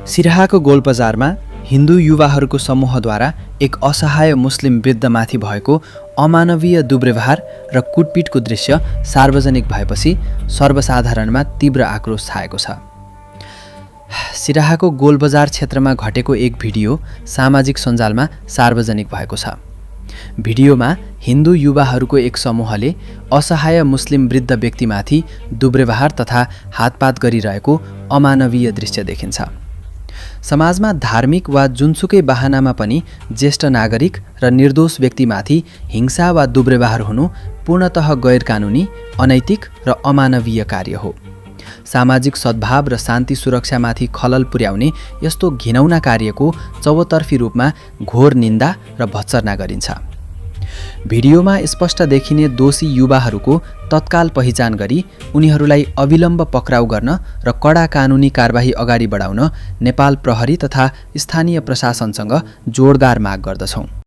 सिराहाको गोलबजारमा हिन्दू युवाहरूको समूहद्वारा एक असहाय मुस्लिम वृद्धमाथि भएको अमानवीय दुर्व्यवहार र कुटपिटको दृश्य सार्वजनिक भएपछि सर्वसाधारणमा तीव्र आक्रोश छाएको छ। सिराहाको गोलबजार क्षेत्रमा घटेको एक भिडियो सामाजिक सञ्जालमा सार्वजनिक भएको छ। भिडियोमा हिन्दू युवाहरूको एक समूहले असहाय मुस्लिम वृद्ध व्यक्तिमाथि दुर्व्यवहार तथा हातपात गरिरहेको अमानवीय दृश्य देखिन्छ। समाजमा धार्मिक वा जुनसुकै बहानामा पनि ज्येष्ठ नागरिक र निर्दोष व्यक्तिमाथि हिंसा वा दुर्व्यवहार हुनु पूर्णतः गैरकानुनी, अनैतिक र अमानवीय कार्य हो। सामाजिक सद्भाव र शान्ति सुरक्षामाथि खलल पुर्याउने यस्तो घिनौना कार्यको चौतर्फी रूपमा घोर निन्दा र भत्सर्ना गरिन्छ। भिडियोमा स्पष्ट देखिने दोषी युवाहरूको तत्काल पहिचान गरी उनीहरूलाई अविलम्ब पक्राउ गर्न र कडा कानुनी कारबाही अगाडि बढाउन नेपाल प्रहरी तथा स्थानीय प्रशासनसँग जोडदार माग गर्दछौँ।